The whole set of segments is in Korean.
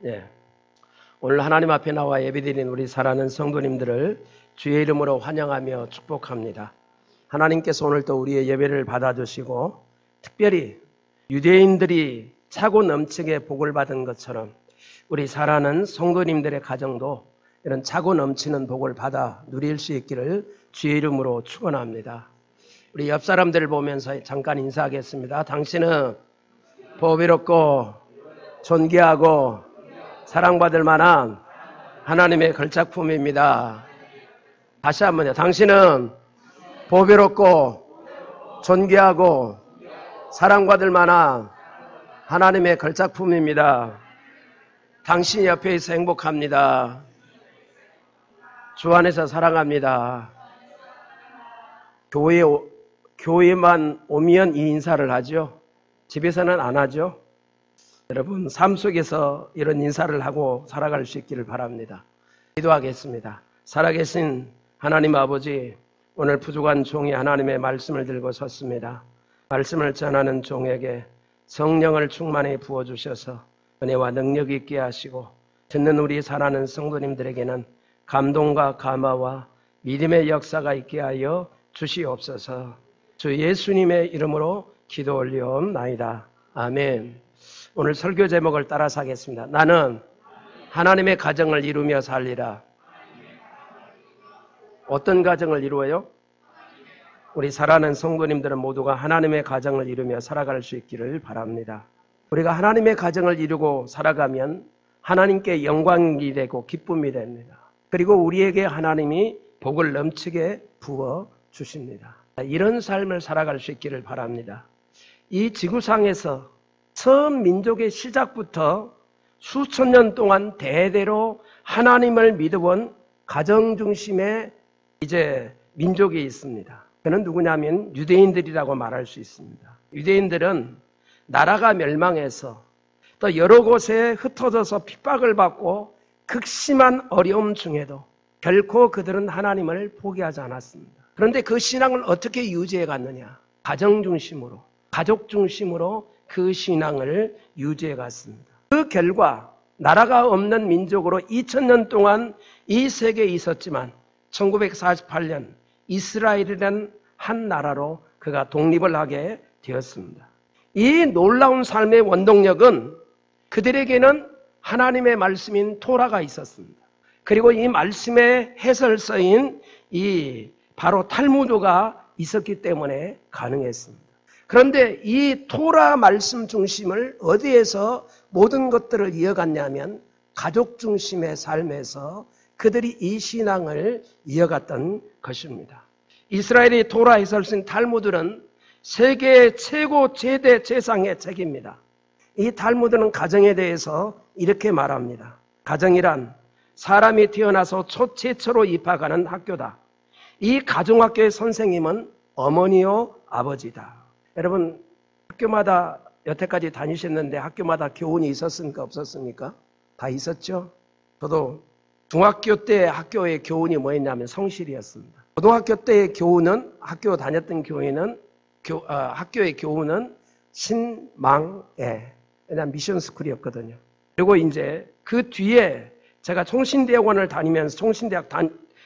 예. 오늘 하나님 앞에 나와 예배드린 우리 사랑하는 성도님들을 주의 이름으로 환영하며 축복합니다. 하나님께서 오늘 또 우리의 예배를 받아주시고 특별히 유대인들이 차고 넘치게 복을 받은 것처럼 우리 사랑하는 성도님들의 가정도 이런 차고 넘치는 복을 받아 누릴 수 있기를 주의 이름으로 축원합니다. 우리 옆 사람들을 보면서 잠깐 인사하겠습니다. 당신은 보배롭고 존귀하고 사랑받을 만한 하나님의 걸작품입니다. 다시 한번요. 당신은 보배롭고 존귀하고 사랑받을 만한 하나님의 걸작품입니다. 당신 옆에 있어 행복합니다. 주 안에서 사랑합니다. 교회만 오면 이 인사를 하죠. 집에서는 안 하죠. 여러분 삶 속에서 이런 인사를 하고 살아갈 수 있기를 바랍니다. 기도하겠습니다. 살아계신 하나님 아버지, 오늘 부족한 종이 하나님의 말씀을 들고 섰습니다. 말씀을 전하는 종에게 성령을 충만히 부어주셔서 은혜와 능력 있게 하시고 듣는 우리 사랑하는 성도님들에게는 감동과 감화와 믿음의 역사가 있게 하여 주시옵소서. 주 예수님의 이름으로 기도 올리옵나이다. 아멘. 오늘 설교 제목을 따라서 하겠습니다. 나는 하나님의 가정을 이루며 살리라. 어떤 가정을 이루어요? 우리 사랑하는 성도님들은 모두가 하나님의 가정을 이루며 살아갈 수 있기를 바랍니다. 우리가 하나님의 가정을 이루고 살아가면 하나님께 영광이 되고 기쁨이 됩니다. 그리고 우리에게 하나님이 복을 넘치게 부어 주십니다. 이런 삶을 살아갈 수 있기를 바랍니다. 이 지구상에서 처음 민족의 시작부터 수천 년 동안 대대로 하나님을 믿어온 가정 중심의 이제 민족이 있습니다. 그는 누구냐면 유대인들이라고 말할 수 있습니다. 유대인들은 나라가 멸망해서 또 여러 곳에 흩어져서 핍박을 받고 극심한 어려움 중에도 결코 그들은 하나님을 포기하지 않았습니다. 그런데 그 신앙을 어떻게 유지해 갔느냐? 가정 중심으로, 가족 중심으로 그 신앙을 유지해 갔습니다. 그 결과 나라가 없는 민족으로 2000년 동안 이 세계에 있었지만 1948년 이스라엘이라는 한 나라로 그가 독립을 하게 되었습니다. 이 놀라운 삶의 원동력은 그들에게는 하나님의 말씀인 토라가 있었습니다. 그리고 이 말씀의 해설서인 이 바로 탈무드가 있었기 때문에 가능했습니다. 그런데 이 토라 말씀 중심을 어디에서 모든 것들을 이어갔냐면 가족 중심의 삶에서 그들이 이 신앙을 이어갔던 것입니다. 이스라엘의 토라 해설서인 탈무드는 세계 최고 제대 재상의 책입니다. 이 탈무드는 가정에 대해서 이렇게 말합니다. 가정이란 사람이 태어나서 최초로 입학하는 학교다. 이 가정학교의 선생님은 어머니요 아버지다. 여러분 학교마다 여태까지 다니셨는데 학교마다 교훈이 있었습니까? 없었습니까? 다 있었죠? 저도 중학교 때 학교의 교훈이 뭐였냐면 성실이었습니다. 고등학교 때의 교훈은 학교 다녔던 교회는 학교의 교훈은 신망에 왜냐하면 미션스쿨이었거든요. 그리고 이제 그 뒤에 제가 총신대학원을 다니면서 총신대학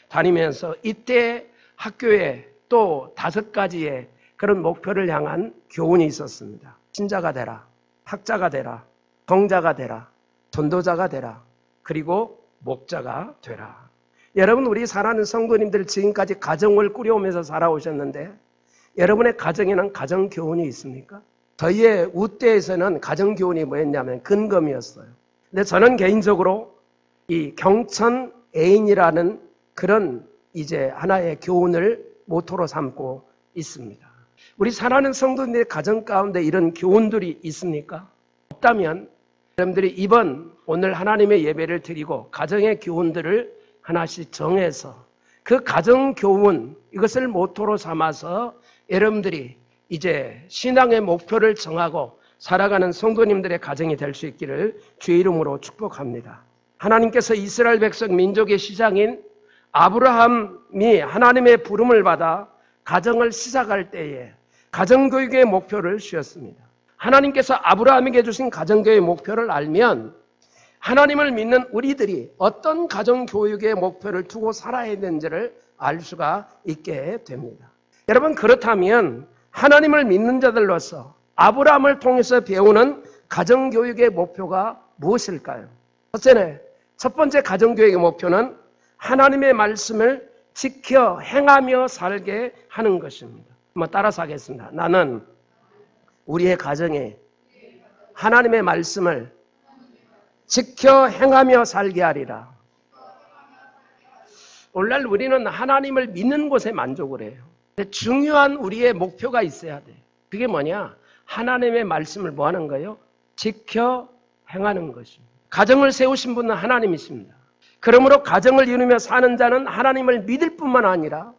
다니면서 이때 학교에 또 5가지의 그런 목표를 향한 교훈이 있었습니다. 신자가 되라, 학자가 되라, 성자가 되라, 전도자가 되라, 그리고 목자가 되라. 여러분 우리 사랑하는 성도님들 지금까지 가정을 꾸려오면서 살아오셨는데 여러분의 가정에는 가정 교훈이 있습니까? 저희의 우때에서는 가정 교훈이 뭐였냐면 근검이었어요. 근데 저는 개인적으로 이 경천 애인이라는 그런 이제 하나의 교훈을 모토로 삼고 있습니다. 우리 사랑하는 성도님의 가정 가운데 이런 교훈들이 있습니까? 없다면 여러분들이 오늘 하나님의 예배를 드리고 가정의 교훈들을 하나씩 정해서 그 가정 교훈 이것을 모토로 삼아서 여러분들이 이제 신앙의 목표를 정하고 살아가는 성도님들의 가정이 될 수 있기를 주의 이름으로 축복합니다. 하나님께서 이스라엘 백성 민족의 시장인 아브라함이 하나님의 부름을 받아 가정을 시작할 때에 가정교육의 목표를 주셨습니다. 하나님께서 아브라함에게 주신 가정교육의 목표를 알면 하나님을 믿는 우리들이 어떤 가정교육의 목표를 두고 살아야 되는지를 알 수가 있게 됩니다. 여러분, 그렇다면 하나님을 믿는 자들로서 아브라함을 통해서 배우는 가정교육의 목표가 무엇일까요? 첫 번째 가정교육의 목표는 하나님의 말씀을 지켜 행하며 살게 하는 것입니다. 한번 따라서 하겠습니다. 나는 우리의 가정에 하나님의 말씀을 지켜 행하며 살게 하리라. 오늘날 우리는 하나님을 믿는 것에 만족을 해요. 근데 중요한 우리의 목표가 있어야 돼. 그게 뭐냐? 하나님의 말씀을 뭐 하는 거예요? 지켜 행하는 것입니다. 가정을 세우신 분은 하나님이십니다. 그러므로 가정을 이루며 사는 자는 하나님을 믿을 뿐만 아니라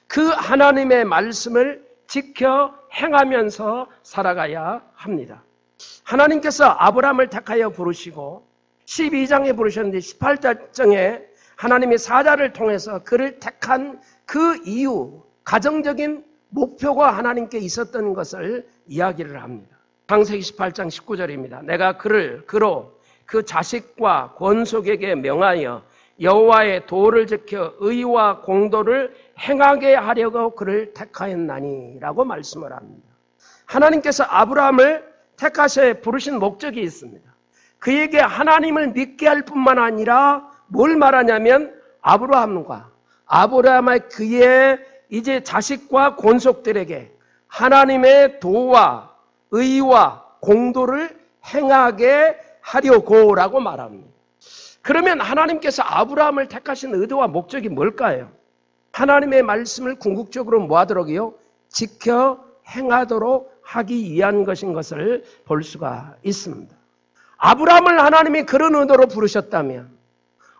그 하나님의 말씀을 지켜 행하면서 살아가야 합니다. 하나님께서 아브라함을 택하여 부르시고 12장에 부르셨는데 18장에 하나님의 사자를 통해서 그를 택한 그 이유, 가정적인 목표가 하나님께 있었던 것을 이야기를 합니다. 창세기 18장 19절입니다. 내가 그로 그 자식과 권속에게 명하여 여호와의 도를 지켜 의와 공도를 행하게 하려고 그를 택하였나니 라고 말씀을 합니다. 하나님께서 아브라함을 택하셔 부르신 목적이 있습니다. 그에게 하나님을 믿게 할 뿐만 아니라 뭘 말하냐면 아브라함의 그의 이제 자식과 권속들에게 하나님의 도와 의와 공도를 행하게 하려고라고 말합니다. 그러면 하나님께서 아브라함을 택하신 의도와 목적이 뭘까요? 하나님의 말씀을 궁극적으로 뭐 하도록요? 지켜 행하도록 하기 위한 것인 것을 볼 수가 있습니다. 아브라함을 하나님이 그런 의도로 부르셨다면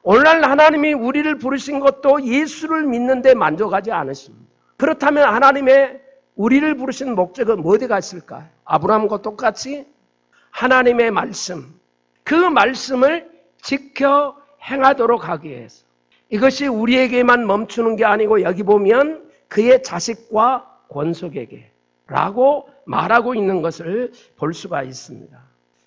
오늘날 하나님이 우리를 부르신 것도 예수를 믿는 데 만족하지 않으십니다. 그렇다면 하나님의 우리를 부르신 목적은 어디가 있을까요? 아브라함과 똑같이 하나님의 말씀, 그 말씀을 지켜 행하도록 하기 위해서. 이것이 우리에게만 멈추는 게 아니고 여기 보면 그의 자식과 권속에게 라고 말하고 있는 것을 볼 수가 있습니다.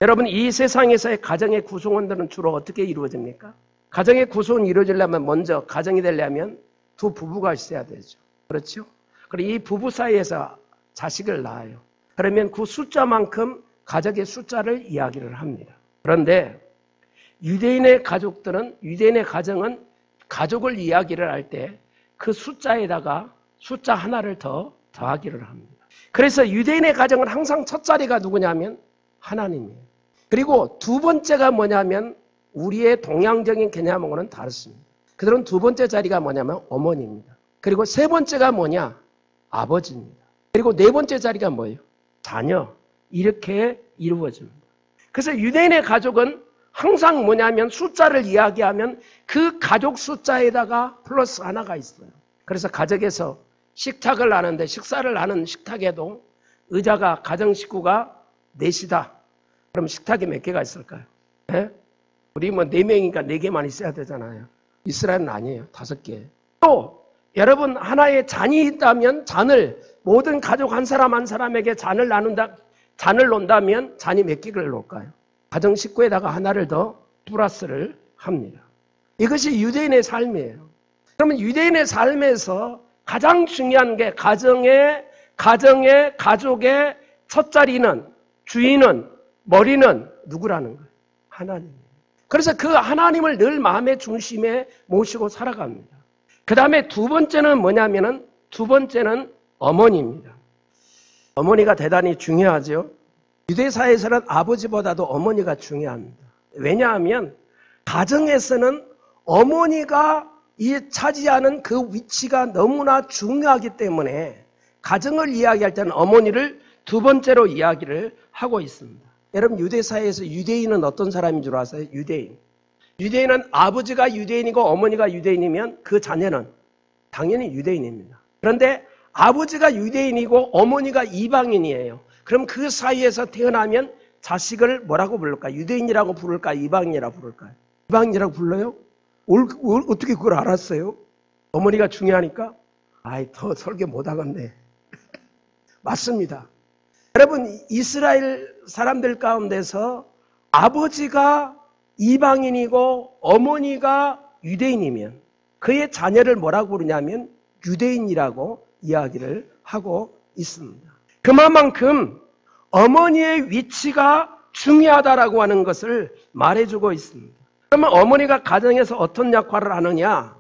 여러분, 이 세상에서의 가정의 구성원들은 주로 어떻게 이루어집니까? 가정의 구성이 이루어지려면 먼저 가정이 되려면 두 부부가 있어야 되죠. 그렇죠? 그리고 이 부부 사이에서 자식을 낳아요. 그러면 그 숫자만큼 가족의 숫자를 이야기를 합니다. 그런데 유대인의 가정은 가족을 이야기를 할 때 그 숫자에다가 숫자 하나를 더 더하기를 합니다. 그래서 유대인의 가정은 항상 첫 자리가 누구냐면 하나님이에요. 그리고 두 번째가 뭐냐면 우리의 동양적인 개념하고는 다릅니다. 그들은 두 번째 자리가 뭐냐면 어머니입니다. 그리고 세 번째가 뭐냐? 아버지입니다. 그리고 네 번째 자리가 뭐예요? 자녀. 이렇게 이루어집니다. 그래서 유대인의 가족은 항상 뭐냐면 숫자를 이야기하면 그 가족 숫자에다가 플러스 하나가 있어요. 그래서 가족에서 식탁을 하는데 식사를 하는 식탁에도 의자가 가정 식구가 넷이다. 그럼 식탁에 몇 개가 있을까요? 네? 우리 뭐 4명이니까 4개만 있어야 되잖아요. 이스라엘은 아니에요. 5개. 또 여러분 하나의 잔이 있다면 잔을 모든 가족 한 사람 한 사람에게 잔을 놓는다면 잔이 몇 개를 놓을까요? 가정 식구에다가 하나를 더 플러스를 합니다. 이것이 유대인의 삶이에요. 그러면 유대인의 삶에서 가장 중요한 게 가족의 첫 자리는 주인은 머리는 누구라는 거예요? 하나님이에요. 그래서 그 하나님을 늘 마음의 중심에 모시고 살아갑니다. 그 다음에 두 번째는 뭐냐면은 두 번째는 어머니입니다. 어머니가 대단히 중요하죠. 유대사에서는 아버지보다도 어머니가 중요합니다. 왜냐하면 가정에서는 어머니가 차지하는 그 위치가 너무나 중요하기 때문에 가정을 이야기할 때는 어머니를 두 번째로 이야기를 하고 있습니다. 여러분 유대사회에서 유대인은 어떤 사람인 줄 아세요? 유대인은 아버지가 유대인이고 어머니가 유대인이면 그 자녀는 당연히 유대인입니다. 그런데 아버지가 유대인이고 어머니가 이방인이에요. 그럼 그 사이에서 태어나면 자식을 뭐라고 부를까? 유대인이라고 부를까? 이방인이라고 부를까요? 이방인이라고 불러요? 어떻게 그걸 알았어요? 어머니가 중요하니까? 더 설교 못하겠네. 맞습니다. 여러분 이스라엘 사람들 가운데서 아버지가 이방인이고 어머니가 유대인이면 그의 자녀를 뭐라고 부르냐면 유대인이라고 이야기를 하고 있습니다. 그만큼 어머니의 위치가 중요하다라고 하는 것을 말해주고 있습니다. 그러면 어머니가 가정에서 어떤 역할을 하느냐?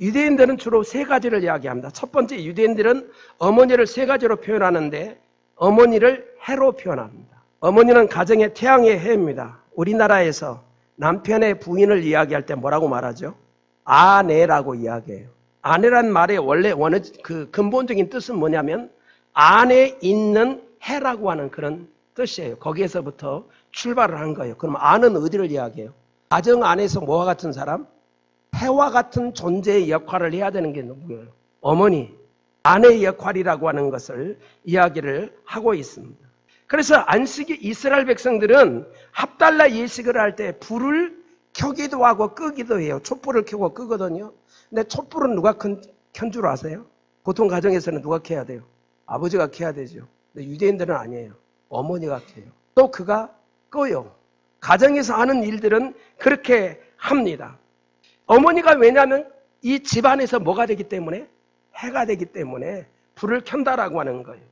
유대인들은 주로 세 가지를 이야기합니다. 첫 번째, 유대인들은 어머니를 세 가지로 표현하는데 어머니를 해로 표현합니다. 어머니는 가정의 태양의 해입니다. 우리나라에서 남편의 부인을 이야기할 때 뭐라고 말하죠? 아내라고 이야기해요. 아내란 말의 원래 그 근본적인 뜻은 뭐냐면 안에 있는 해라고 하는 그런 뜻이에요. 거기에서부터 출발을 한 거예요. 그럼 아는 어디를 이야기해요? 가정 안에서 뭐와 같은 사람? 해와 같은 존재의 역할을 해야 되는 게 누구예요? 어머니, 아내의 역할이라고 하는 것을 이야기를 하고 있습니다. 그래서 안식일 이스라엘 백성들은 합달라 예식을 할 때 불을 켜기도 하고 끄기도 해요. 촛불을 켜고 끄거든요. 근데 촛불은 누가 켠 줄 아세요? 보통 가정에서는 누가 켜야 돼요? 아버지가 켜야 되죠. 근데 유대인들은 아니에요. 어머니가 켜요. 또 그가 꺼요. 가정에서 하는 일들은 그렇게 합니다. 어머니가 왜냐하면 이 집안에서 뭐가 되기 때문에? 해가 되기 때문에 불을 켠다라고 하는 거예요.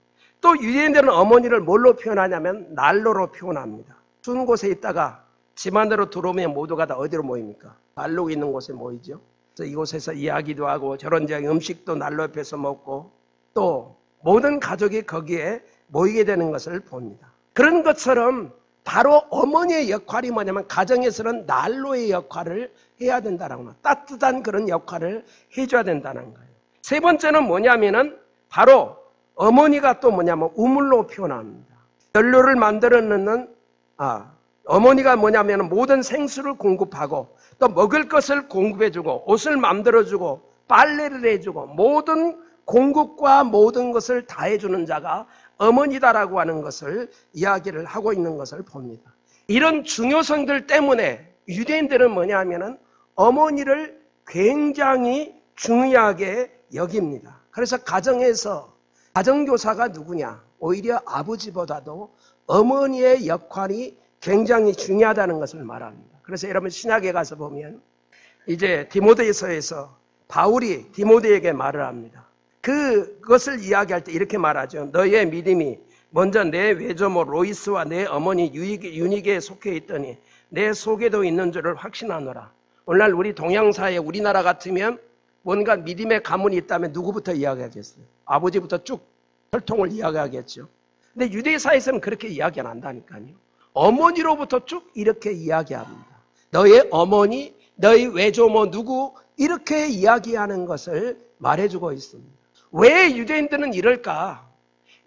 또 유대인들은 어머니를 뭘로 표현하냐면 난로로 표현합니다. 추운 곳에 있다가 집 안으로 들어오면 모두가 다 어디로 모입니까? 난로 있는 곳에 모이죠. 그래서 이곳에서 이야기도 하고 저런 음식도 난로 옆에서 먹고 또 모든 가족이 거기에 모이게 되는 것을 봅니다. 그런 것처럼 바로 어머니의 역할이 뭐냐면 가정에서는 난로의 역할을 해야 된다는 거예요. 따뜻한 그런 역할을 해줘야 된다는 거예요. 세 번째는 뭐냐면은 바로 어머니가 또 뭐냐면 우물로 표현합니다. 연료를 만들어 넣는 어머니가 뭐냐면 모든 생수를 공급하고 또 먹을 것을 공급해주고 옷을 만들어주고 빨래를 해주고 모든 공급과 모든 것을 다 해주는 자가 어머니다라고 하는 것을 이야기를 하고 있는 것을 봅니다. 이런 중요성들 때문에 유대인들은 뭐냐면은 어머니를 굉장히 중요하게 여깁니다. 그래서 가정에서 가정교사가 누구냐? 오히려 아버지보다도 어머니의 역할이 굉장히 중요하다는 것을 말합니다. 그래서 여러분 신약에 가서 보면 이제 디모데서에서 바울이 디모데에게 말을 합니다. 그것을 이야기할 때 이렇게 말하죠. 너의 믿음이 먼저 내 외조모 로이스와 내 어머니 유니게에 속해 있더니 내 속에도 있는 줄을 확신하노라. 오늘날 우리 동양사회 우리나라 같으면 뭔가 믿음의 가문이 있다면 누구부터 이야기하겠어요? 아버지부터 쭉 혈통을 이야기하겠죠. 근데 유대사에서는 그렇게 이야기 안 한다니까요. 어머니로부터 쭉 이렇게 이야기합니다. 너의 어머니, 너의 외조모 누구 이렇게 이야기하는 것을 말해주고 있습니다. 왜 유대인들은 이럴까?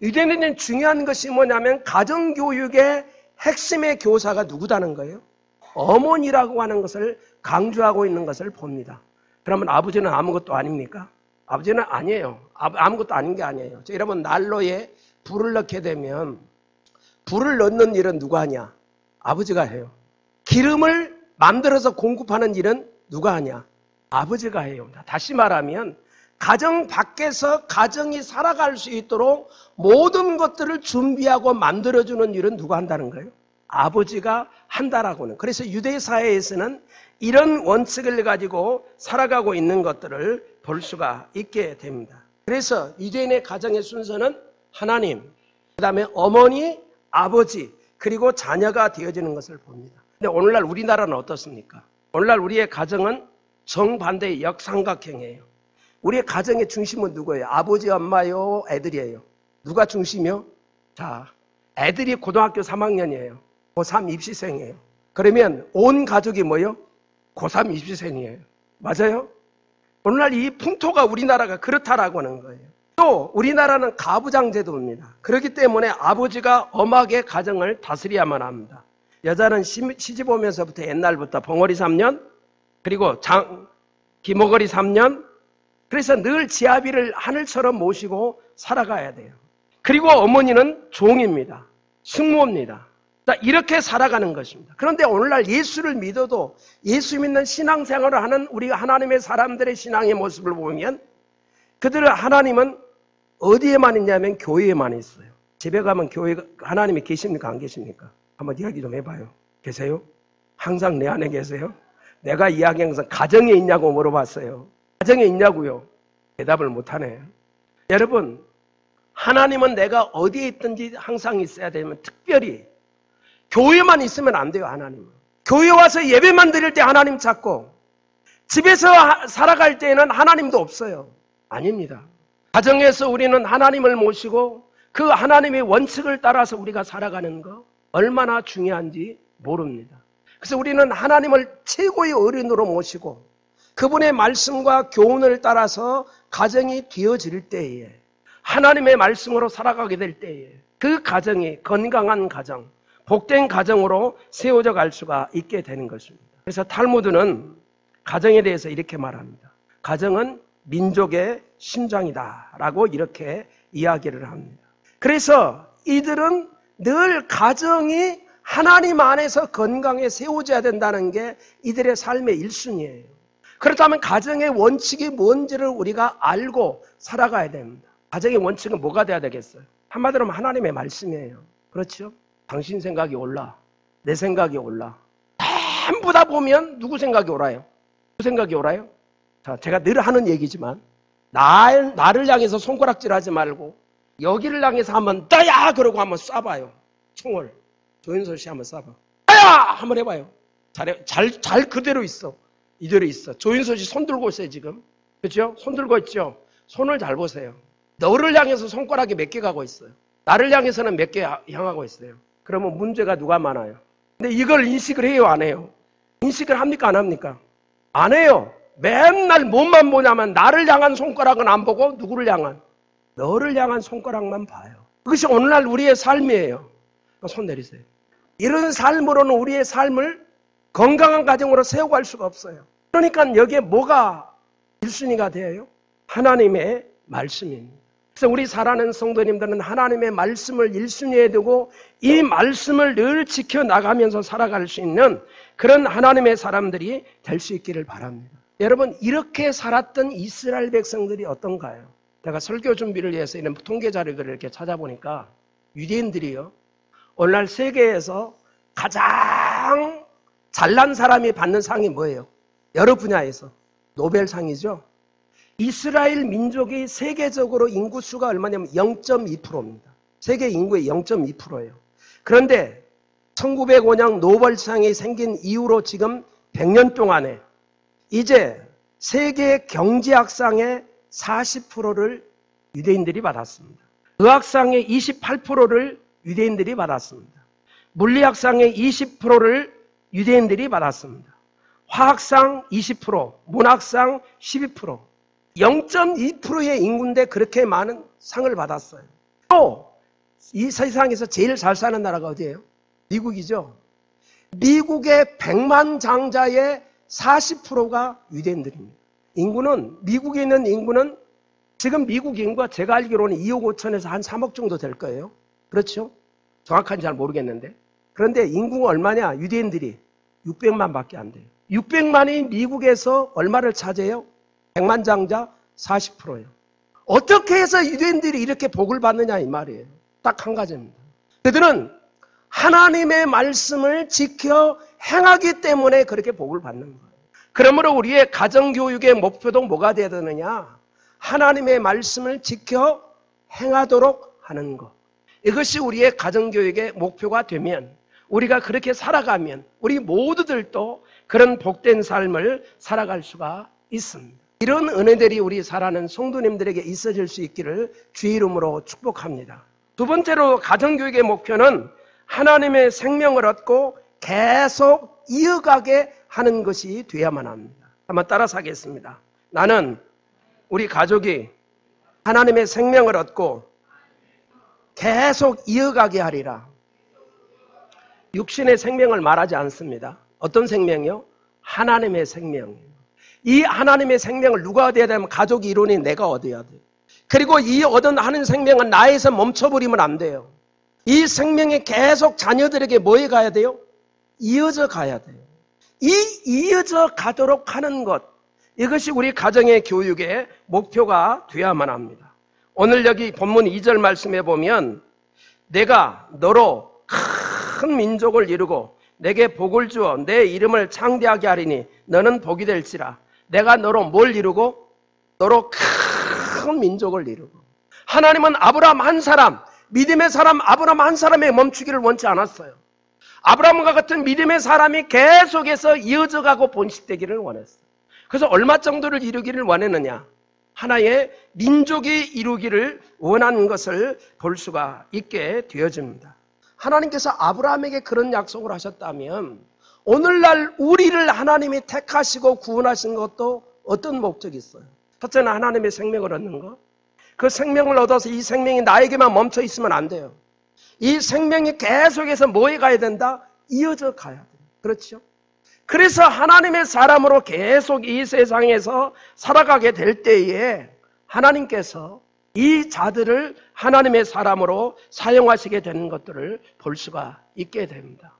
유대인들은 중요한 것이 뭐냐면 가정교육의 핵심의 교사가 누구다는 거예요? 어머니라고 하는 것을 강조하고 있는 것을 봅니다. 그러면 아버지는 아무것도 아닙니까? 아버지는 아니에요. 아무것도 아닌 게 아니에요. 여러분 난로에 불을 넣게 되면 불을 넣는 일은 누가 하냐? 아버지가 해요. 기름을 만들어서 공급하는 일은 누가 하냐? 아버지가 해요. 다시 말하면 가정 밖에서 가정이 살아갈 수 있도록 모든 것들을 준비하고 만들어주는 일은 누가 한다는 거예요? 아버지가 한다라고는. 그래서 유대 사회에서는 이런 원칙을 가지고 살아가고 있는 것들을 볼 수가 있게 됩니다. 그래서 유대인의 가정의 순서는 하나님, 그 다음에 어머니, 아버지, 그리고 자녀가 되어지는 것을 봅니다. 근데 오늘날 우리나라는 어떻습니까? 오늘날 우리의 가정은 정반대의 역삼각형이에요. 우리의 가정의 중심은 누구예요? 아버지, 엄마요, 애들이에요. 누가 중심이요? 자, 애들이 고등학교 3학년이에요. 고3 입시생이에요. 그러면 온 가족이 뭐예요? 고3 입시생이에요. 맞아요? 오늘날 이 풍토가 우리나라가 그렇다라고 하는 거예요. 또 우리나라는 가부장 제도입니다. 그렇기 때문에 아버지가 엄하게 가정을 다스려야만 합니다. 여자는 시집 오면서부터 옛날부터 벙어리 3년, 그리고 기모거리 3년, 그래서 늘 지아비를 하늘처럼 모시고 살아가야 돼요. 그리고 어머니는 종입니다. 숙모입니다. 이렇게 살아가는 것입니다. 그런데 오늘날 예수를 믿어도 예수 믿는 신앙생활을 하는 우리 하나님의 사람들의 신앙의 모습을 보면 그들은 하나님은 어디에만 있냐면 교회에만 있어요. 집에 가면 교회 하나님이 계십니까? 안 계십니까? 한번 이야기 좀 해봐요. 계세요? 항상 내 안에 계세요? 내가 이야기한 것은 가정에 있냐고 물어봤어요. 가정에 있냐고요? 대답을 못하네요. 여러분, 하나님은 내가 어디에 있든지 항상 있어야 되면 특별히 교회만 있으면 안 돼요. 하나님은 교회 와서 예배만 드릴 때 하나님 찾고 집에서 살아갈 때에는 하나님도 없어요. 아닙니다. 가정에서 우리는 하나님을 모시고 그 하나님의 원칙을 따라서 우리가 살아가는 거 얼마나 중요한지 모릅니다. 그래서 우리는 하나님을 최고의 어른으로 모시고 그분의 말씀과 교훈을 따라서 가정이 되어질 때에 하나님의 말씀으로 살아가게 될 때에 그 가정이 건강한 가정, 복된 가정으로 세워져 갈 수가 있게 되는 것입니다. 그래서 탈무드는 가정에 대해서 이렇게 말합니다. 가정은 민족의 심장이다라고 이렇게 이야기를 합니다. 그래서 이들은 늘 가정이 하나님 안에서 건강에 세워져야 된다는 게 이들의 삶의 1순위예요. 그렇다면 가정의 원칙이 뭔지를 우리가 알고 살아가야 됩니다. 가정의 원칙은 뭐가 돼야 되겠어요? 한마디로 하면 하나님의 말씀이에요. 그렇죠? 당신 생각이 올라, 내 생각이 올라. 전부 다 보면 누구 생각이 올라요? 누구 생각이 올라요? 자, 제가 늘 하는 얘기지만 나를 향해서 손가락질하지 말고 여기를 향해서 한번 따야 그러고 한번 쏴봐요. 총을. 조윤솔 씨 한번 쏴봐. 따야 한번 해봐요. 잘 그대로 있어. 이대로 있어. 조윤솔 씨 손 들고 있어요 지금. 그렇죠? 손 들고 있죠? 손을 잘 보세요. 너를 향해서 손가락이 몇 개 가고 있어요. 나를 향해서는 몇 개 향하고 있어요. 그러면 문제가 누가 많아요? 근데 이걸 인식을 해요 안 해요? 인식을 합니까 안 합니까? 안 해요. 맨날 뭐만 보냐면 나를 향한 손가락은 안 보고 누구를 향한? 너를 향한 손가락만 봐요. 그것이 오늘날 우리의 삶이에요. 손 내리세요. 이런 삶으로는 우리의 삶을 건강한 가정으로 세워갈 수가 없어요. 그러니까 여기에 뭐가 1순위가 되어요? 하나님의 말씀입니다. 그래서 우리 사랑하는 성도님들은 하나님의 말씀을 1순위에 두고 이 말씀을 늘 지켜나가면서 살아갈 수 있는 그런 하나님의 사람들이 될 수 있기를 바랍니다. 여러분, 이렇게 살았던 이스라엘 백성들이 어떤가요? 제가 설교 준비를 위해서 이런 통계 자료들을 이렇게 찾아보니까 유대인들이요, 오늘날 세계에서 가장 잘난 사람이 받는 상이 뭐예요? 여러 분야에서 노벨상이죠. 이스라엘 민족이 세계적으로 인구수가 얼마냐면 0.2%입니다. 세계 인구의 0.2%예요. 그런데 1905년 노벨상이 생긴 이후로 지금 100년 동안에 이제 세계 경제학상의 40%를 유대인들이 받았습니다. 의학상의 28%를 유대인들이 받았습니다. 물리학상의 20%를 유대인들이 받았습니다. 화학상 20%, 문학상 12%, 0.2%의 인구인데 그렇게 많은 상을 받았어요. 또 이 세상에서 제일 잘 사는 나라가 어디예요? 미국이죠. 미국의 100만 장자의 40%가 유대인들입니다. 인구는, 미국에 있는 인구는 지금 미국 인구가 제가 알기로는 2억 5천에서 한 3억 정도 될 거예요. 그렇죠? 정확한지 잘 모르겠는데. 그런데 인구가 얼마냐? 유대인들이 600만 밖에 안 돼요. 600만이 미국에서 얼마를 차지해요? 100만 장자 40%예요. 어떻게 해서 유대인들이 이렇게 복을 받느냐 이 말이에요. 딱 한 가지입니다. 그들은 하나님의 말씀을 지켜 행하기 때문에 그렇게 복을 받는 거예요. 그러므로 우리의 가정교육의 목표도 뭐가 되어야 되느냐? 하나님의 말씀을 지켜 행하도록 하는 것. 이것이 우리의 가정교육의 목표가 되면, 우리가 그렇게 살아가면 우리 모두들도 그런 복된 삶을 살아갈 수가 있습니다. 이런 은혜들이 우리 사랑하는 성도님들에게 있어질 수 있기를 주의 이름으로 축복합니다. 두 번째로 가정교육의 목표는 하나님의 생명을 얻고 계속 이어가게 하는 것이 되어야만 합니다. 한번 따라서 하겠습니다. 나는 우리 가족이 하나님의 생명을 얻고 계속 이어가게 하리라. 육신의 생명을 말하지 않습니다. 어떤 생명이요? 하나님의 생명이에요. 이 하나님의 생명을 누가 얻어야 되면 가족이 이루니 내가 얻어야 돼요. 그리고 이 얻은 하는 생명은 나에서 멈춰버리면 안 돼요. 이 생명이 계속 자녀들에게 뭐해 가야 돼요? 이어져 가야 돼요. 이 이어져 가도록 하는 것, 이것이 우리 가정의 교육의 목표가 되어야만 합니다. 오늘 여기 본문 2절 말씀에 보면 내가 너로 큰 민족을 이루고 내게 복을 주어 내 이름을 창대하게 하리니 너는 복이 될지라. 내가 너로 뭘 이루고? 너로 큰 민족을 이루고. 하나님은 아브라함 한 사람, 믿음의 사람 아브라함 한 사람에 멈추기를 원치 않았어요. 아브라함과 같은 믿음의 사람이 계속해서 이어져가고 본식되기를 원했어요. 그래서 얼마 정도를 이루기를 원했느냐? 하나의 민족이 이루기를 원하는 것을 볼 수가 있게 되어집니다. 하나님께서 아브라함에게 그런 약속을 하셨다면 오늘날 우리를 하나님이 택하시고 구원하신 것도 어떤 목적이 있어요? 첫째는 하나님의 생명을 얻는 것. 그 생명을 얻어서 이 생명이 나에게만 멈춰 있으면 안 돼요. 이 생명이 계속해서 뭐에 가야 된다? 이어져 가야 돼요. 그렇죠? 그래서 하나님의 사람으로 계속 이 세상에서 살아가게 될 때에 하나님께서 이 자들을 하나님의 사람으로 사용하시게 되는 것들을 볼 수가 있게 됩니다.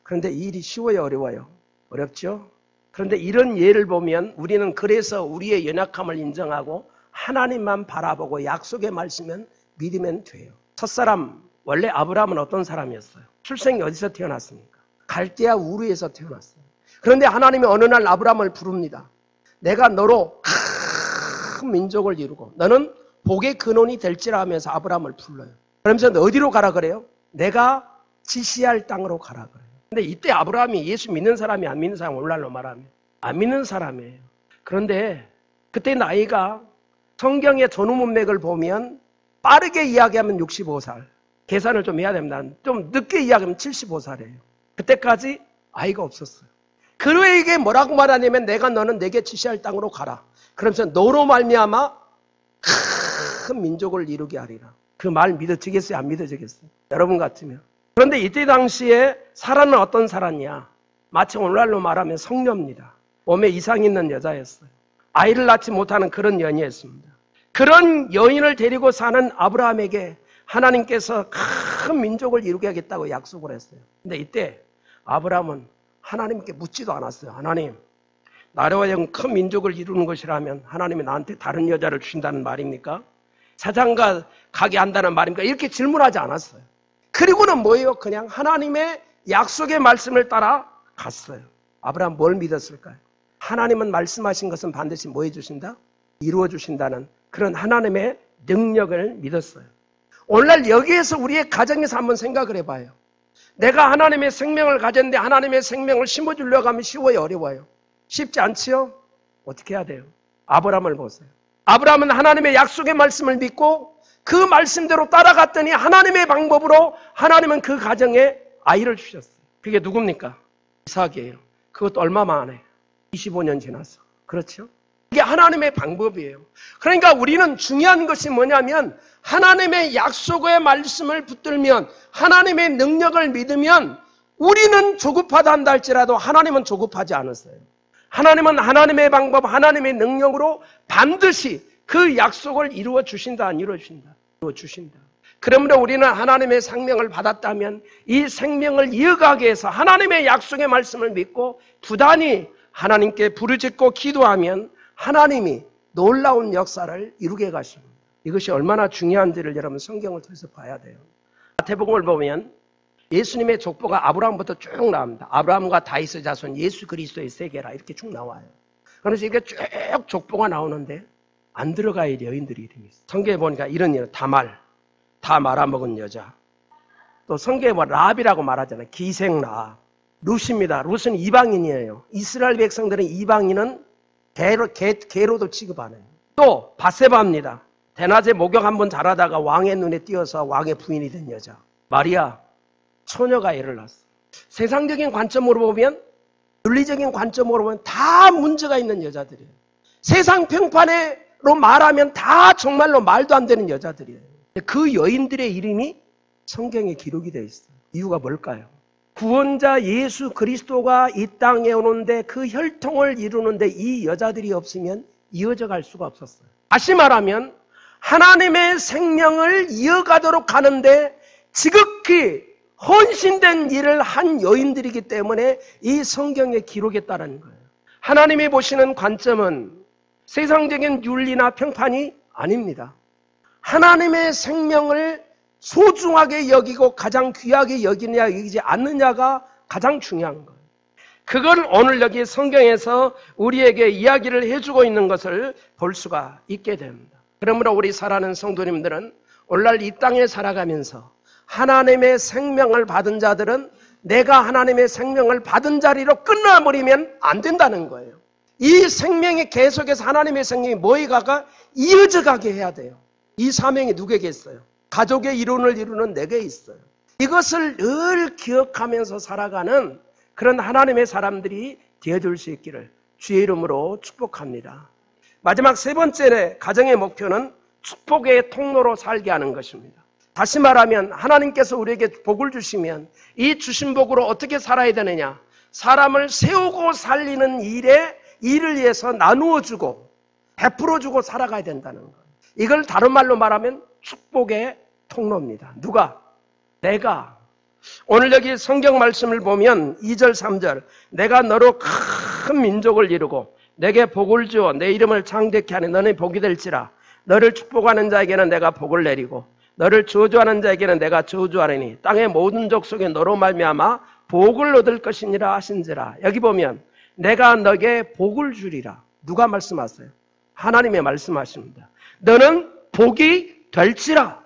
그런데 이 일이 쉬워요, 어려워요? 어렵죠? 그런데 이런 예를 보면 우리는 그래서 우리의 연약함을 인정하고 하나님만 바라보고 약속의 말씀은 믿으면 돼요. 첫사람, 원래 아브라함은 어떤 사람이었어요? 출생이 어디서 태어났습니까? 갈대아 우르에서 태어났어요. 그런데 하나님이 어느 날 아브라함을 부릅니다. 내가 너로 큰 민족을 이루고 너는 복의 근원이 될지라 하면서 아브라함을 불러요. 그러면서 어디로 가라 그래요? 내가 지시할 땅으로 가라 그래요. 근데 이때 아브라함이 예수 믿는 사람이 안 믿는 사람 오늘날로 말하면 안 믿는 사람이에요. 그런데 그때 나이가 성경의 전후 문맥을 보면 빠르게 이야기하면 65살. 계산을 좀 해야 됩니다. 좀 늦게 이야기하면 75살이에요. 그때까지 아이가 없었어요. 그에게 뭐라고 말하냐면 내가 너는 내게 지시할 땅으로 가라. 그러면서 너로 말미암아 큰 민족을 이루게 하리라. 그 말 믿어지겠어요? 안 믿어지겠어요? 여러분 같으면. 그런데 이때 당시에 사라는 어떤 사라냐? 마치 오늘날로 말하면 성녀입니다. 몸에 이상이 있는 여자였어요. 아이를 낳지 못하는 그런 여인이었습니다. 그런 여인을 데리고 사는 아브라함에게 하나님께서 큰 민족을 이루게 하겠다고 약속을 했어요. 근데 이때 아브라함은 하나님께 묻지도 않았어요. 하나님, 나라와 하여금 큰 민족을 이루는 것이라면 하나님이 나한테 다른 여자를 주신다는 말입니까? 사장가 가게 한다는 말입니까? 이렇게 질문하지 않았어요. 그리고는 뭐예요? 그냥 하나님의 약속의 말씀을 따라 갔어요. 아브라함 뭘 믿었을까요? 하나님은 말씀하신 것은 반드시 뭐 해주신다? 이루어 주신다는 그런 하나님의 능력을 믿었어요. 오늘날 여기에서 우리의 가정에서 한번 생각을 해봐요. 내가 하나님의 생명을 가졌는데 하나님의 생명을 심어주려고 하면 쉬워요, 어려워요? 쉽지 않지요? 어떻게 해야 돼요? 아브라함을 보세요. 아브라함은 하나님의 약속의 말씀을 믿고 그 말씀대로 따라갔더니 하나님의 방법으로 하나님은 그 가정에 아이를 주셨어요. 그게 누굽니까? 이삭이에요. 그것도 얼마 만에? 25년 지나서. 그렇죠? 이게 하나님의 방법이에요. 그러니까 우리는 중요한 것이 뭐냐면 하나님의 약속의 말씀을 붙들면 하나님의 능력을 믿으면 우리는 조급하다 한다 할지라도 하나님은 조급하지 않으세요. 하나님은 하나님의 방법, 하나님의 능력으로 반드시 그 약속을 이루어 주신다, 안 이루어 주신다? 이루어 주신다. 그러므로 우리는 하나님의 생명을 받았다면 이 생명을 이어가게 해서 하나님의 약속의 말씀을 믿고 부단히 하나님께 부르짖고 기도하면 하나님이 놀라운 역사를 이루게 가십니다. 이것이 얼마나 중요한지를 여러분 성경을 통해서 봐야 돼요. 마태복음을 보면 예수님의 족보가 아브라함부터 쭉 나옵니다. 아브라함과 다윗의 자손 예수 그리스도의 세계라 이렇게 쭉 나와요. 그래서 이게 쭉 족보가 나오는데 안 들어가야 여인들이 이름이 있어요. 성경에 보니까 이런 이름 다말, 다 말아먹은 여자. 또 성경에 뭐 라합이라고 말하잖아요. 기생 라합. 룻입니다. 룻은 이방인이에요. 이스라엘 백성들은 이방인은 개로도 취급 안 해요. 또 바세바입니다. 대낮에 목욕 한번 잘하다가 왕의 눈에 띄어서 왕의 부인이 된 여자. 마리아, 처녀가 애를 낳았어. 세상적인 관점으로 보면, 윤리적인 관점으로 보면 다 문제가 있는 여자들이에요. 세상 평판으로 말하면 다 정말로 말도 안 되는 여자들이에요. 그 여인들의 이름이 성경에 기록이 되어 있어요. 이유가 뭘까요? 구원자 예수 그리스도가 이 땅에 오는데 그 혈통을 이루는데 이 여자들이 없으면 이어져 갈 수가 없었어요. 다시 말하면 하나님의 생명을 이어가도록 하는데 지극히 헌신된 일을 한 여인들이기 때문에 이 성경의 기록에 따르는 거예요. 하나님이 보시는 관점은 세상적인 윤리나 평판이 아닙니다. 하나님의 생명을 소중하게 여기고 가장 귀하게 여기느냐 여기지 않느냐가 가장 중요한 거예요. 그걸 오늘 여기 성경에서 우리에게 이야기를 해주고 있는 것을 볼 수가 있게 됩니다. 그러므로 우리 사랑하는 성도님들은 오늘날 이 땅에 살아가면서 하나님의 생명을 받은 자들은 내가 하나님의 생명을 받은 자리로 끝나버리면 안 된다는 거예요. 이 생명이 계속해서 하나님의 생명이 뭐이가가 이어져 가게 해야 돼요. 이 사명이 누구에게 있어요? 가족의 이론을 이루는 내게 있어요. 이것을 늘 기억하면서 살아가는 그런 하나님의 사람들이 되어줄 수 있기를 주의 이름으로 축복합니다. 마지막 세 번째 가정의 목표는 축복의 통로로 살게 하는 것입니다. 다시 말하면 하나님께서 우리에게 복을 주시면 이 주신 복으로 어떻게 살아야 되느냐? 사람을 세우고 살리는 일을 위해서 나누어주고 베풀어주고 살아가야 된다는 거예요. 이걸 다른 말로 말하면 축복의 통로입니다. 누가? 내가. 오늘 여기 성경 말씀을 보면 2절 3절 내가 너로 큰 민족을 이루고 내게 복을 주어 내 이름을 창대케 하니 너는 복이 될지라. 너를 축복하는 자에게는 내가 복을 내리고 너를 저주하는 자에게는 내가 저주하리니 땅의 모든 족속에 너로 말미암아 복을 얻을 것이니라 하신지라. 여기 보면 내가 너에게 복을 주리라. 누가 말씀하세요? 하나님의 말씀하십니다. 너는 복이 될지라.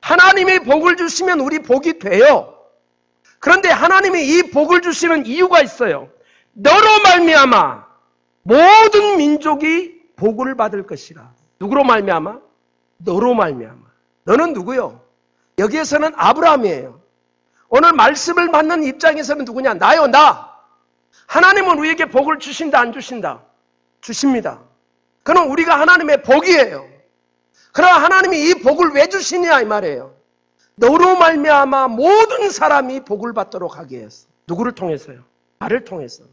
하나님이 복을 주시면 우리 복이 돼요. 그런데 하나님이 이 복을 주시는 이유가 있어요. 너로 말미암아 모든 민족이 복을 받을 것이라. 누구로 말미암아? 너로 말미암아. 너는 누구요? 여기에서는 아브라함이에요. 오늘 말씀을 받는 입장에서는 누구냐? 나요, 나. 하나님은 우리에게 복을 주신다, 안 주신다? 주십니다. 그럼 우리가 하나님의 복이에요. 그러나 하나님이 이 복을 왜 주시냐 이 말이에요. 너로 말미암아 모든 사람이 복을 받도록 하기 위해서. 누구를 통해서요? 나를 통해서.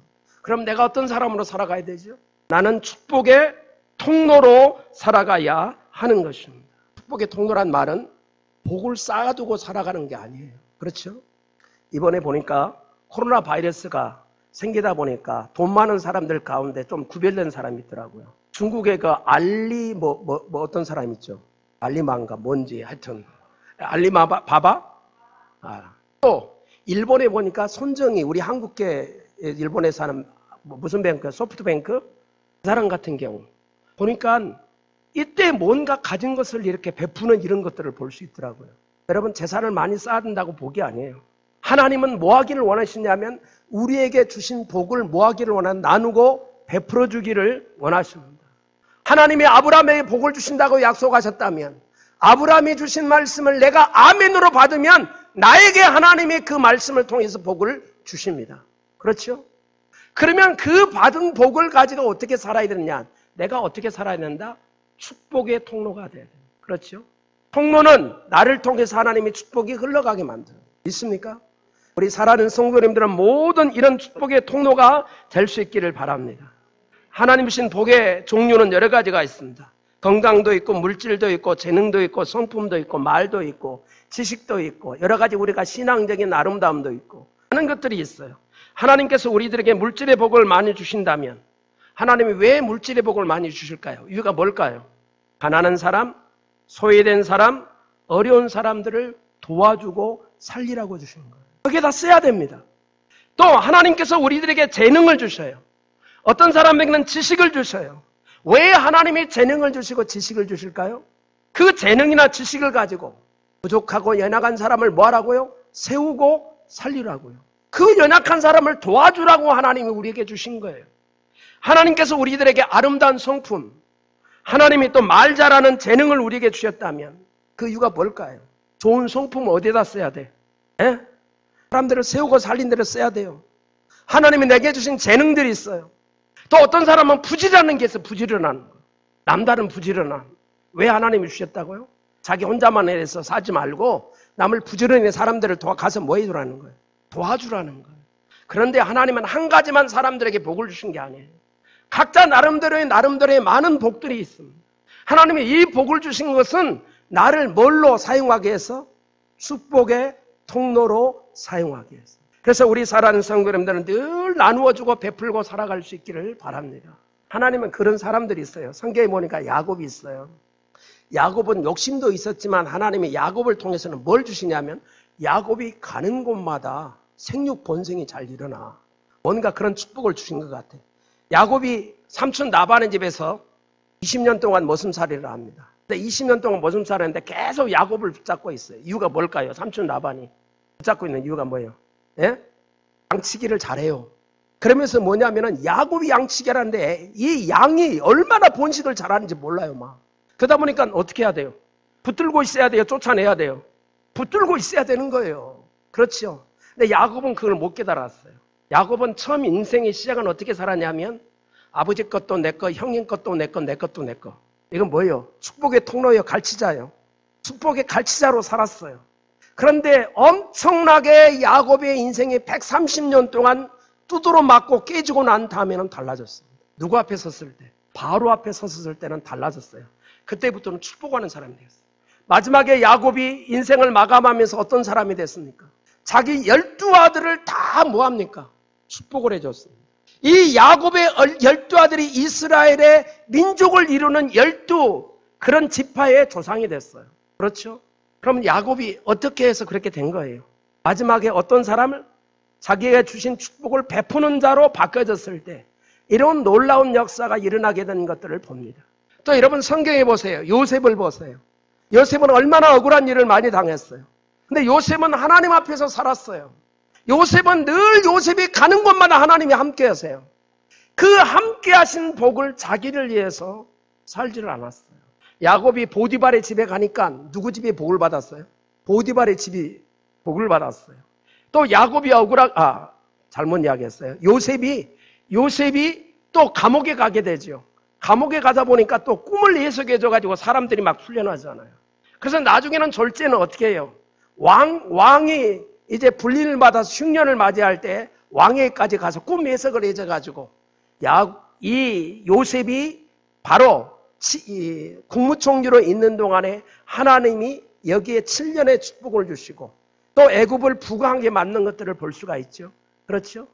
그럼 내가 어떤 사람으로 살아가야 되죠? 나는 축복의 통로로 살아가야 하는 것입니다. 축복의 통로란 말은 복을 쌓아두고 살아가는 게 아니에요. 그렇죠? 이번에 보니까 코로나 바이러스가 생기다 보니까 돈 많은 사람들 가운데 좀 구별된 사람이 있더라고요. 중국의 그 어떤 사람 있죠? 알리마인가 뭔지 하여튼 알리바바? 또 일본에 보니까 손정희 우리 한국계 일본에 사는 무슨 뱅크? 소프트뱅크? 그 사람 같은 경우 보니까 이때 뭔가 가진 것을 이렇게 베푸는 이런 것들을 볼 수 있더라고요. 여러분 재산을 많이 쌓아야 된다고 복이 아니에요. 하나님은 뭐 하기를 원하시냐면 우리에게 주신 복을 뭐 하기를 나누고 베풀어 주기를 원하십니다. 하나님이 아브라함에게 복을 주신다고 약속하셨다면 아브라함이 주신 말씀을 내가 아멘으로 받으면 나에게 하나님이 그 말씀을 통해서 복을 주십니다. 그렇죠? 그러면 그 받은 복을 가지고 어떻게 살아야 되느냐? 내가 어떻게 살아야 된다? 축복의 통로가 돼야 됩니다. 그렇죠? 통로는 나를 통해서 하나님의 축복이 흘러가게 만들어요. 있습니까? 우리 사랑하는 성도님들은 모든 이런 축복의 통로가 될 수 있기를 바랍니다. 하나님 주신 복의 종류는 여러 가지가 있습니다. 건강도 있고 물질도 있고 재능도 있고 성품도 있고 말도 있고 지식도 있고 여러 가지 우리가 신앙적인 아름다움도 있고 하는 것들이 있어요. 하나님께서 우리들에게 물질의 복을 많이 주신다면 하나님이 왜 물질의 복을 많이 주실까요? 이유가 뭘까요? 가난한 사람, 소외된 사람, 어려운 사람들을 도와주고 살리라고 주시는 거예요. 거기에다 써야 됩니다. 또 하나님께서 우리들에게 재능을 주셔요. 어떤 사람에게는 지식을 주셔요. 왜 하나님이 재능을 주시고 지식을 주실까요? 그 재능이나 지식을 가지고 부족하고 연약한 사람을 뭐하라고요? 세우고 살리라고요. 그 연약한 사람을 도와주라고 하나님이 우리에게 주신 거예요. 하나님께서 우리들에게 아름다운 성품, 하나님이 또 말 잘하는 재능을 우리에게 주셨다면 그 이유가 뭘까요? 좋은 성품 어디에다 써야 돼? 에? 사람들을 세우고 살린 데를 써야 돼요. 하나님이 내게 주신 재능들이 있어요. 또 어떤 사람은 부지런한 게 있어요. 부지런한 거. 남다른 부지런함. 왜 하나님이 주셨다고요? 자기 혼자만 해서 사지 말고 남을 부지런히 사람들을 가서 뭐 해주라는 거예요? 도와주라는 거예요. 그런데 하나님은 한 가지만 사람들에게 복을 주신 게 아니에요. 각자 나름대로의 많은 복들이 있습니다. 하나님이 이 복을 주신 것은 나를 뭘로 사용하게 해서? 축복의 통로로 사용하게 해서. 그래서 우리 사랑하는 성도님들은 늘 나누어주고 베풀고 살아갈 수 있기를 바랍니다. 하나님은 그런 사람들이 있어요. 성경에 보니까 야곱이 있어요. 야곱은 욕심도 있었지만 하나님이 야곱을 통해서는 뭘 주시냐면 야곱이 가는 곳마다 생육 본성이 잘 일어나. 뭔가 그런 축복을 주신 것 같아. 야곱이 삼촌 라반의 집에서 20년 동안 머슴살이를 합니다. 근데 20년 동안 머슴살을 했는데 계속 야곱을 붙잡고 있어요. 이유가 뭘까요? 삼촌 라반이 붙잡고 있는 이유가 뭐예요? 예? 양치기를 잘해요. 그러면서 뭐냐면은 야곱이 양치기를 하는데 이 양이 얼마나 번식을 잘하는지 몰라요, 막. 그러다 보니까 어떻게 해야 돼요? 붙들고 있어야 돼요? 쫓아내야 돼요? 붙들고 있어야 되는 거예요. 그렇죠. 근데 야곱은 그걸 못 깨달았어요. 야곱은 처음 인생의 시작은 어떻게 살았냐면 아버지 것도 내 거, 형님 것도 내 거, 내 것도 내 거. 이건 뭐예요? 축복의 통로예요. 갈치자예요. 축복의 갈치자로 살았어요. 그런데 엄청나게 야곱의 인생이 130년 동안 두드러 맞고 깨지고 난 다음에는 달라졌습니다. 누구 앞에 섰을 때? 바로 앞에 섰을 때는 달라졌어요. 그때부터는 축복하는 사람이 되었어요. 마지막에 야곱이 인생을 마감하면서 어떤 사람이 됐습니까? 자기 12아들을 다 뭐합니까? 축복을 해줬습니다. 이 야곱의 12아들이 이스라엘의 민족을 이루는 12 그런 지파의 조상이 됐어요. 그렇죠? 그럼 야곱이 어떻게 해서 그렇게 된 거예요? 마지막에 어떤 사람을 자기에게 주신 축복을 베푸는 자로 바뀌어졌을 때 이런 놀라운 역사가 일어나게 된 것들을 봅니다. 또 여러분 성경에 보세요. 요셉을 보세요. 요셉은 얼마나 억울한 일을 많이 당했어요. 근데 요셉은 하나님 앞에서 살았어요. 요셉은 늘 요셉이 가는 곳마다 하나님이 함께 하세요. 그 함께 하신 복을 자기를 위해서 살지를 않았어요. 야곱이 보디발의 집에 가니까 누구 집이 복을 받았어요? 보디발의 집이 복을 받았어요. 또 야곱이 잘못 이야기했어요. 요셉이 또 감옥에 가게 되죠. 감옥에 가다 보니까 또 꿈을 해석해줘가지고 사람들이 막 풀려나잖아요. 그래서 나중에는 졸제는 어떻게 해요? 왕이 이제 불린을 받아서 흉년을 맞이할 때 왕에까지 가서 꿈 해석을 해줘가지고 이 요셉이 바로 국무총리로 있는 동안에 하나님이 여기에 7년의 축복을 주시고 또 애굽을 부강하게 만든 것들을 볼 수가 있죠. 그렇죠?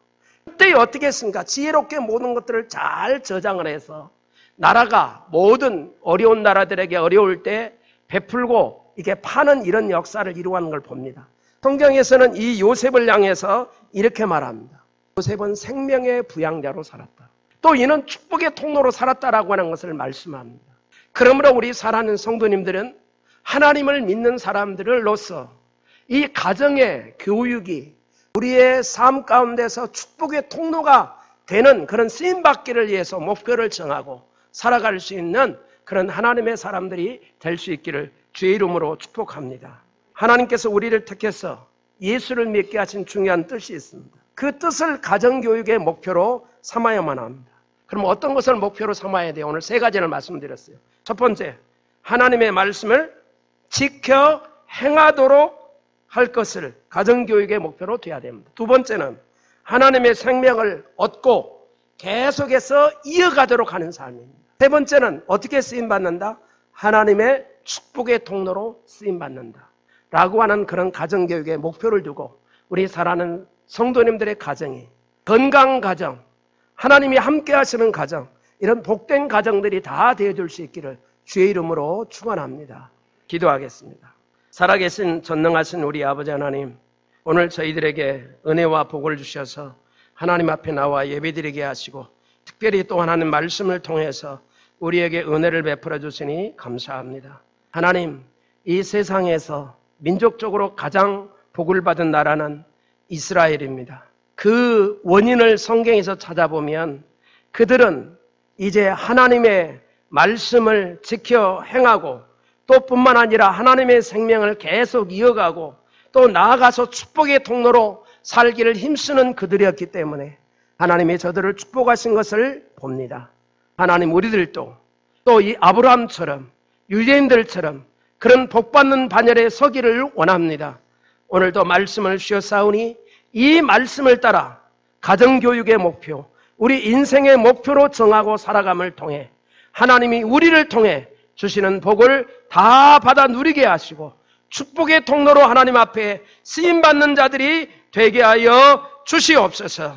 그때 어떻게 했습니까? 지혜롭게 모든 것들을 잘 저장을 해서 나라가 모든 어려운 나라들에게 어려울 때 베풀고 이게 파는 이런 역사를 이루어가는 걸 봅니다. 성경에서는 이 요셉을 향해서 이렇게 말합니다. 요셉은 생명의 부양자로 살았다. 또 이는 축복의 통로로 살았다라고 하는 것을 말씀합니다. 그러므로 우리 사랑하는 성도님들은 하나님을 믿는 사람들로서 이 가정의 교육이 우리의 삶 가운데서 축복의 통로가 되는 그런 쓰임받기를 위해서 목표를 정하고 살아갈 수 있는 그런 하나님의 사람들이 될 수 있기를 주의 이름으로 축복합니다. 하나님께서 우리를 택해서 예수를 믿게 하신 중요한 뜻이 있습니다. 그 뜻을 가정교육의 목표로 삼아야만 합니다. 그럼 어떤 것을 목표로 삼아야 돼요? 오늘 3가지를 말씀드렸어요. 첫 번째, 하나님의 말씀을 지켜 행하도록 할 것을 가정교육의 목표로 둬야 됩니다. 두 번째는 하나님의 생명을 얻고 계속해서 이어가도록 하는 삶입니다. 세 번째는 어떻게 쓰임받는다? 하나님의 축복의 통로로 쓰임받는다 라고 하는 그런 가정교육의 목표를 두고 우리 사랑하는 성도님들의 가정이 건강한 가정, 하나님이 함께 하시는 가정, 이런 복된 가정들이 다 되어줄 수 있기를 주의 이름으로 축원합니다. 기도하겠습니다. 살아계신 전능하신 우리 아버지 하나님, 오늘 저희들에게 은혜와 복을 주셔서 하나님 앞에 나와 예배드리게 하시고 특별히 또 하나님 말씀을 통해서 우리에게 은혜를 베풀어 주시니 감사합니다. 하나님, 이 세상에서 민족적으로 가장 복을 받은 나라는 이스라엘입니다. 그 원인을 성경에서 찾아보면 그들은 이제 하나님의 말씀을 지켜 행하고 또 뿐만 아니라 하나님의 생명을 계속 이어가고 또 나아가서 축복의 통로로 살기를 힘쓰는 그들이었기 때문에 하나님이 저들을 축복하신 것을 봅니다. 하나님, 우리들도 또 이 아브라함처럼 유대인들처럼 그런 복받는 반열에 서기를 원합니다. 오늘도 말씀을 주셨사오니 이 말씀을 따라 가정교육의 목표, 우리 인생의 목표로 정하고 살아감을 통해 하나님이 우리를 통해 주시는 복을 다 받아 누리게 하시고 축복의 통로로 하나님 앞에 쓰임받는 자들이 되게 하여 주시옵소서.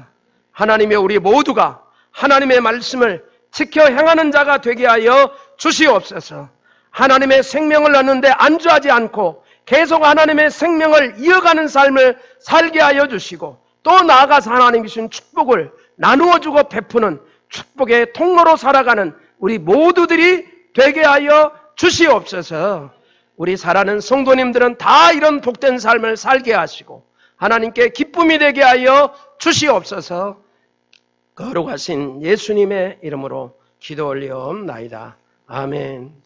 하나님의 우리 모두가 하나님의 말씀을 지켜 행하는 자가 되게 하여 주시옵소서. 하나님의 생명을 얻는데 안주하지 않고 계속 하나님의 생명을 이어가는 삶을 살게 하여 주시고 또 나아가서 하나님이 주신 축복을 나누어주고 베푸는 축복의 통로로 살아가는 우리 모두들이 되게 하여 주시옵소서. 우리 사랑하는 성도님들은 다 이런 복된 삶을 살게 하시고 하나님께 기쁨이 되게 하여 주시옵소서. 거룩하신 예수님의 이름으로 기도 올리옵나이다. 아멘.